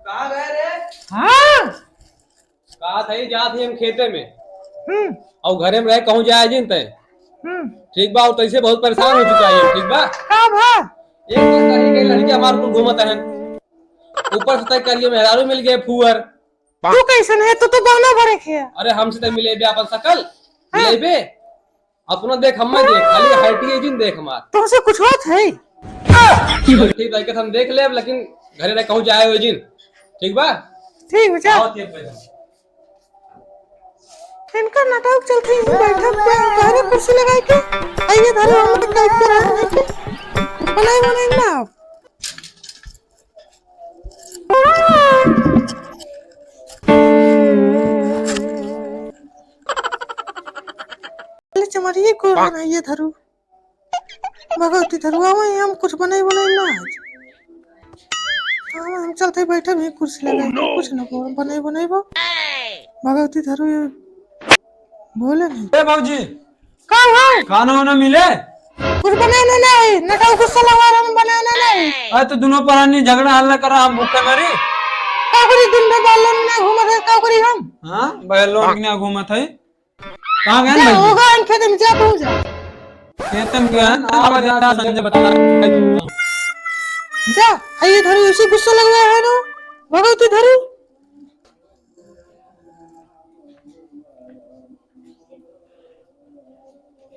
कहाँ गए रे? हाँ। कहा था जा थी हम खेते में और घरे में रह कहूँ जाए जिन तय ठीक बा। और तैसे बहुत परेशान हो चुका है ठीक बा। एक तो कहीं कहीं लड़की हमारे को घूमत है, ऊपर से तय करिए मेहरारू मिल गए फुअर। तू कैसन है? तू तो बाना भरे खे। अरे हमसे तय मिले बे अपन सकल मिले बे अपना देख हम देख खाली हटिए जिन देख हमार तुमसे कुछ होत है? ठीक तरीके से हम देख ले लेकिन घरे रह कहूँ जाए हुए जिन ठीक बा। ठीक बचा इनका नाटक चलते हैं। बैठक पे बाहर कुर्सी लगाई के आइए धरो हम तक टाइप कर रहे हैं। बनाए ना आप। चमरिए को बनाइए धरू भगवती धरुआ में हम कुछ बनाए ना आज। हम चलते बैठे भी कुर्सी लगाई के कुछ ना बनाए भगवती धरू बोले नहीं भाजी का है खाना वाना मिले? कुछ बनाना नहीं नटा गुस्सा लगा रहा हूं बनाना नहीं। अरे तो दोनों परानी झगड़ा हल्ला करा हम भूखे मरी का करी दिन में बालन में घूमत है का करी हम। हां बैलों के घूमत है कहां गए भाई? होगा इन खेत में जा तू जा खेतन के आवाज ज्यादा संजय बता जा आइए धरू इसी गुस्सा लगवाया है ना भगवती धरू।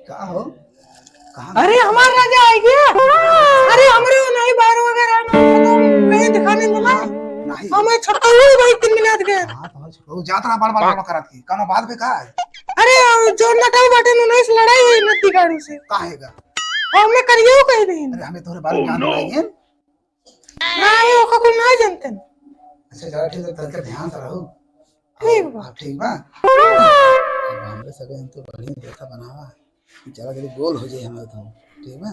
क्या हो? कहाँ? अरे हमारा राजा आ गया। अरे हमरे नहीं बाहर वगैरह तो कहीं दिखाने देना नहीं हमें छोटा हुई भाई 3 मिनट के। हां तो जात्रा बार करत की कानो बात पे का है? अरे जो नटाई बाटे न नहीं लड़ाई हुई नती गाड़ी से काहेगा? हमने करियो कह नहीं। अरे हमें तोरे बारे में जान नहीं है। नहीं ओ को नहीं जानते। अच्छा जरा ठीक है तनके ध्यान से रहो। ठीक बा अब हमरे सगे हम तो बढ़िया देता बनावा चला जल्दी गोल हो जाए हमारे तो ठीक है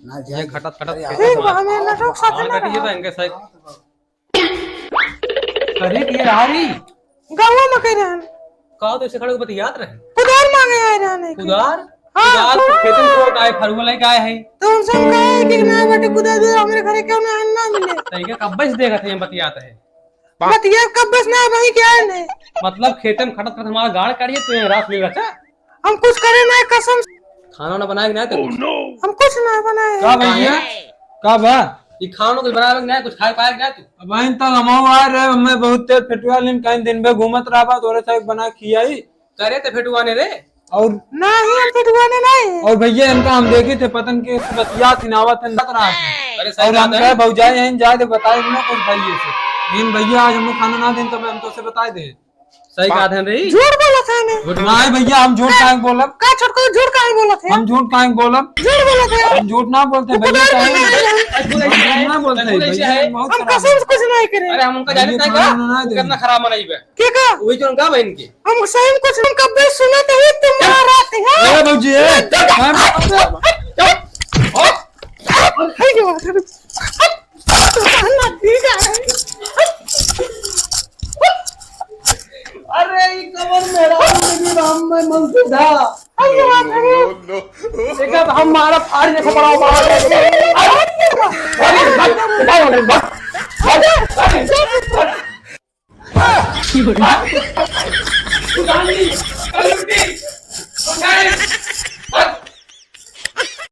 ना जाए खटत ठीक बा हमें नाटक साथ ना करिए तो इनके साथ करे कि यारी गांव में कह रहे हैं कहा तो इसे खड़े को बतियात रहे कुदार मांगे आए रहने कुदार कुदार खेतन को आए फरुआ लेके आए हैं तो उनसे हम कहे कि ना बेटे कुदार दे हमारे घरे क्यों ना मिले तरीके कब बस देगा थे बतियात है बतिया कब बस ना वही क्या है नहीं मतलब खेतन खटत खटत हमारा गाड़ काढ़िए तो रात में रचा हम कुछ करे ना कसम खाना ना बनाए ना तो हम कुछ ना बनाए का भैया का बा ये खाना कुछ बनाए ना कुछ खाए पाए ना तू अब इन तक हम आ रहे मैं बहुत तेज फेटुआ लेन कहीं दिन में घूमत रहा बा तोरे साथ बना खियाई करे थे फेटुआने रे और नहीं हम पिटवाने नहीं। और भैया इनका हम देखे थे पतन के बतिया थिनावत है नत रहा अरे था और हम कहे भौजाई हैं जाए तो बताए ना कुछ भैया से लेकिन भैया आज हम लोग खाना ना दें तो हम तो से बताए दे सही कहा था रे झूठ बोला था ने नहीं भैया हम झूठ काहे बोलब का छोटको झूठ काहे बोला थे हम झूठ काहे बोलब झूठ बोला थे हम झूठ ना बोलते भैया कहे ना बोलते भैया हम कसम से कुछ नहीं करे। अरे हम उनका जाने था क्या कितना खराब मनाई बे के का वही जो उनका बहन के हम सही में कुछ हम कब सुने थे तुम मारते हैं ए भौजी है जो अन्ना ठीक है। अरे ये कमर मेरा नहीं राम में मंसूर था अरे बात है देखा हम मारा फाड़ जैसा पड़ा हुआ अरे